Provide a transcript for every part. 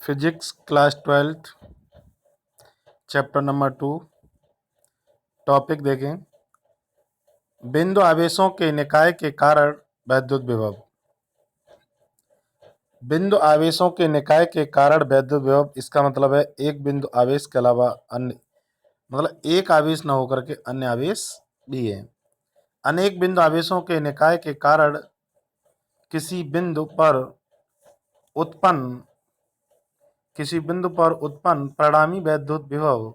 Physics class 12 chapter number 2 topic देखें। बिंदु आवेशों के निकाय के कारण वैद्युत विभव। बिंदु आवेशों के निकाय के कारण वैद्युत विभव, इसका मतलब है एक बिंदु आवेश के अलावा अन्य, मतलब एक आवेश न होकर के अन्य आवेश भी है। अनेक बिंदु आवेशों के निकाय के कारण किसी बिंदु पर उत्पन्न परिणामी वैद्युत विभव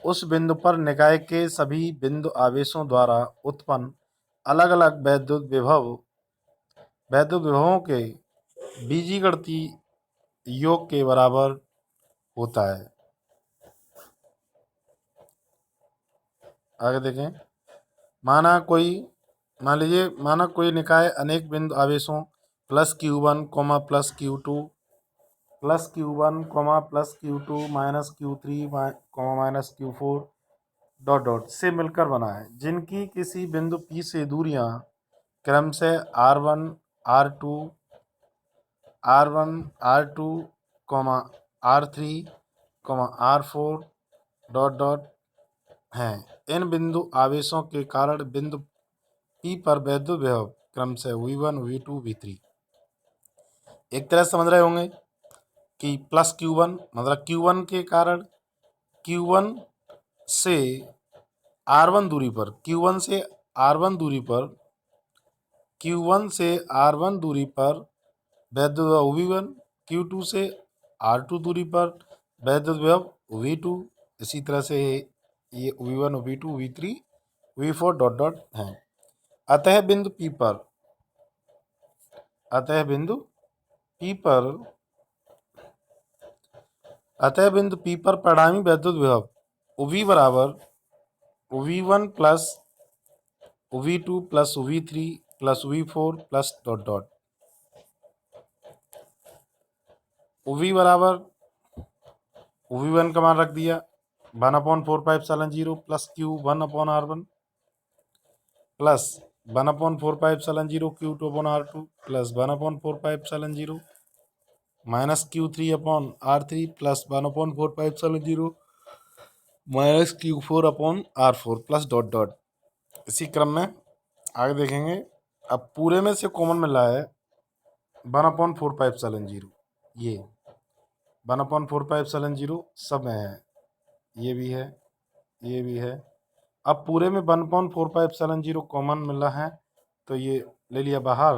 उस बिंदु पर निकाय के सभी बिंदु आवेशों द्वारा उत्पन्न अलग अलग वैद्युत विभवों के बीजीगणितीय योग के बराबर होता है। आगे देखें। माना कोई निकाय अनेक बिंदु आवेशों +q1, +q2, +q1, +q2, -q3, -q4 ... से मिलकर बना है, जिनकी किसी बिंदु P से दूरियां क्रमशः r1, r2, r3, r4 ... हैं। इन बिंदु आवेशों के कारण बिंदु P पर वैद्युत विभव क्रमशः V1, V2, V3। एक तरह समझ रहे होंगे कि +q1 मतलब q1 के कारण q1 से r1 दूरी पर वैद्युत विभव V1, q2 से r2 दूरी पर वैद्युत विभव V2, इसी तरह से ये V1, V2, V3, V4 ... हैं। अतः बिंदु P पर परिणामी वैद्युत विभव V बराबर V1 + V2 + V3 + V4 ... V बराबर V1 का मान रख दिया 1/4πε0 + q1/r1 + 1/4πε0 q2/r2 + 1/4πε0 -q3/r3 + 1/4πε0 -q4/r4 ... इसी क्रम में आगे देखेंगे। अब पूरे में से कॉमन मिल रहा है 1/4πε0, ये 1/4πε0 सब में है, ये भी है, ये भी है। अब पूरे में 1/4πε0 कॉमन मिल रहा है, तो ये ले लिया बाहर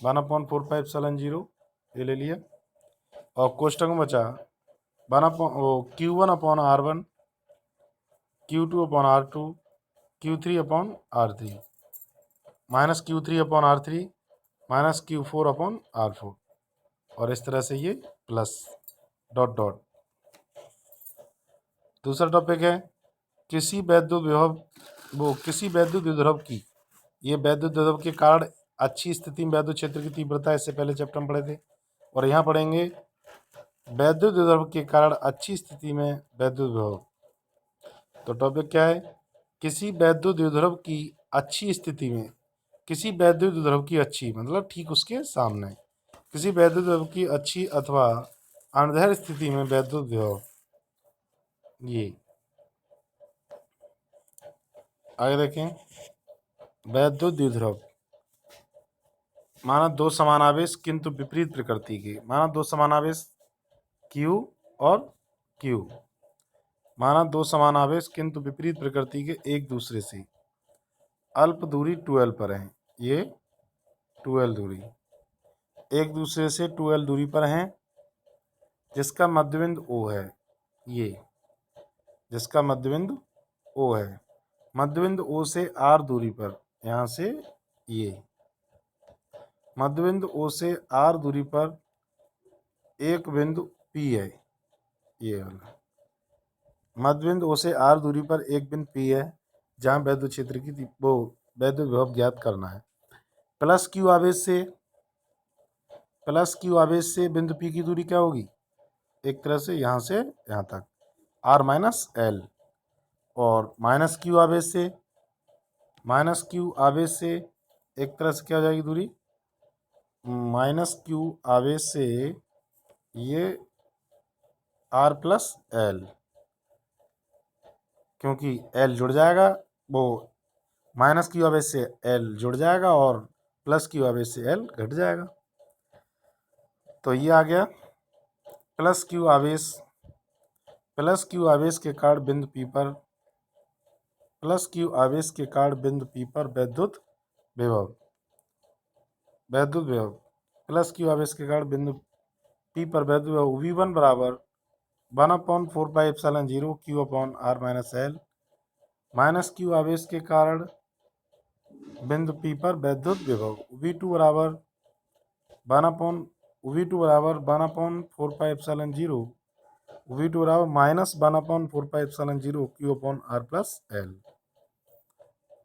1/4πε0, ये ले लिया, और कोष्टक में बचा q1/r1, q2/r2, q3/r3 -q3/r3 -q4/r4, और इस तरह से ये प्लस ... दूसरा टॉपिक है किसी वैद्युत विभव की, ये वैद्युत विभव के कारण अच्छी स्थिति में वैद्युत क्षेत्र की तीव्रता, इससे पहले चैप्टर में पढ़े थे, और यहाँ पढ़ेंगे वैद्युत विभव के कारण अच्छी स्थिति में वैद्युत विभव। तो टॉपिक क्या है? किसी वैद्युत विभव की अच्छी स्थिति में, किसी वैद्युत विभव की अच्छी मतलब ठीक उसके सामने, किसी वैद्युत विभव की अच्छी अथवा अनधैर्य स्थिति में वैद्युत विभव। ये आगे देखें। वैद्युत द्विध्रुव माना दो समान आवेश किंतु विपरीत प्रकृति के, माना दो समान आवेश Q और Q, माना दो समान आवेश किंतु विपरीत प्रकृति के एक दूसरे से अल्प दूरी 2l पर हैं। ये 2l दूरी एक दूसरे से 2l दूरी पर हैं, जिसका मध्यबिंदु O है। ये जिसका मध्यबिंदु O है, मध्यबिंदु O से R दूरी पर, यहाँ से ये मध्यबिंदु O से R दूरी पर एक बिंदु P है। ये वाला मध्यबिंदु O से R दूरी पर एक बिंदु P है, जहाँ वैद्युत क्षेत्र की वैद्युत विभव ज्ञात करना है। +q आवेश से बिंदु P की दूरी क्या होगी? एक तरह से यहाँ से यहाँ तक R - L, और -q आवेश से एक तरह से क्या हो जाएगी दूरी? -q आवेश से ये आर प्लस एल, क्योंकि एल जुड़ जाएगा, वो माइनस क्यू आवेश से एल जुड़ जाएगा और प्लस क्यू आवेश से एल घट जाएगा। तो ये आ गया प्लस क्यू आवेश के कारण बिंदु P पर विद्युत विभव प्लस क्यू आवेश के कारण बिंदु P पर विद्युत विभव V1 बराबर 1/4πε0 Q/R - L, माइनस क्यू आवेश के कारण बिंदु P पर विद्युत विभव V2 बराबर 1/4πε0 Q/R+L,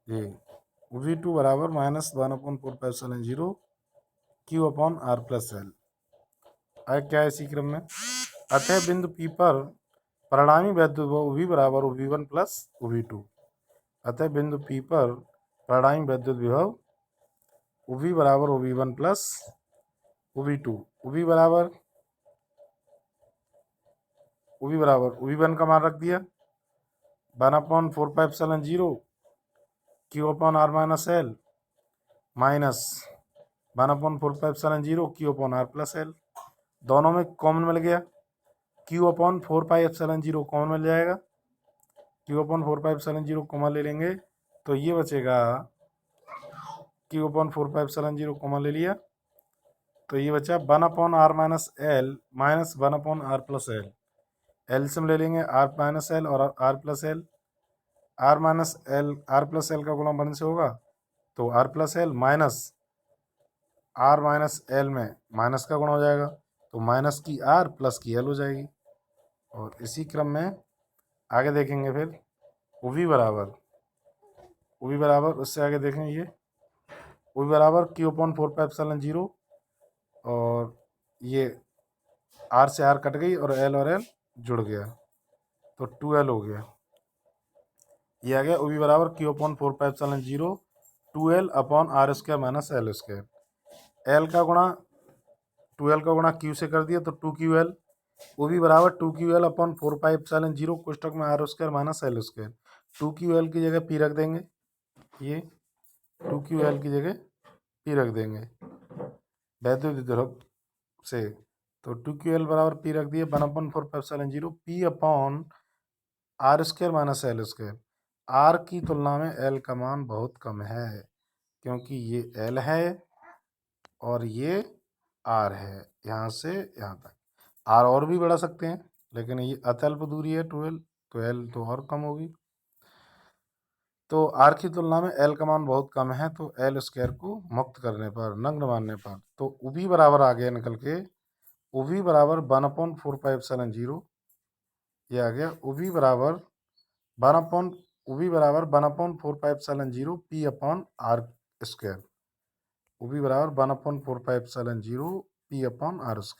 ये V2 बराबर -1/4πε0 Q/R+L। आगे क्या है इसी क्रम में, अतः बिंदु P पर परिणामी विद्युत विभव V बराबर V1 प्लस V2। अतः बिंदु P पर परिणामी विद्युत विभव V बराबर V1 प्लस V2। V1 का मान रख दिया 1/4πε0 Q/R - L माइनस 1/4πε0 Q/R+L, दोनों में कॉमन मिल गया, Q/4πε0 कॉमन मिल जाएगा, Q/4πε0 कॉमन ले लेंगे तो ये बचेगा, Q/4πε0 कॉमन ले लिया तो ये बचा 1/R - L minus 1/R+L, LCM ले लेंगे R-L और R+L, R+L का गुणा 1 से होगा तो R+L माइनस R-L में माइनस का गुणा हो जाएगा तो माइनस की R प्लस की L हो जाएगी। और इसी क्रम में आगे देखेंगे फिर V बराबर उससे आगे देखेंगे ये V बराबर Q/4πε0 और ये R से R कट गई और L जुड़ गया तो 2L हो गया। ये आ गया V बराबर Q/4πε0 2L/R² - L²। L का गुणा 2L का गुणा Q से कर दिया तो 2QL, V बराबर 2QL/4πε0 कोष्टक में R² - L²। 2QL की जगह P रख देंगे, ये 2QL की जगह P रख देंगे वैद्युत विभव से, तो 2QL बराबर P रख दिए 1/4πε0 P/R² - L²। R की तुलना में L का मान बहुत कम है क्योंकि ये L है और ये R है, यहाँ से यहाँ तक R और भी बढ़ा सकते हैं लेकिन ये अत्यल्प दूरी है 2L, तो L तो और कम होगी, तो R की तुलना में L का मान बहुत कम है, तो L² को मुक्त करने पर, नग्न मानने पर, तो V बराबर आ गया निकल के, V बराबर 1/4πε0, ये आ गया V बराबर 1/4πε0 P/R², V बराबर 1/4πε0 P/R²।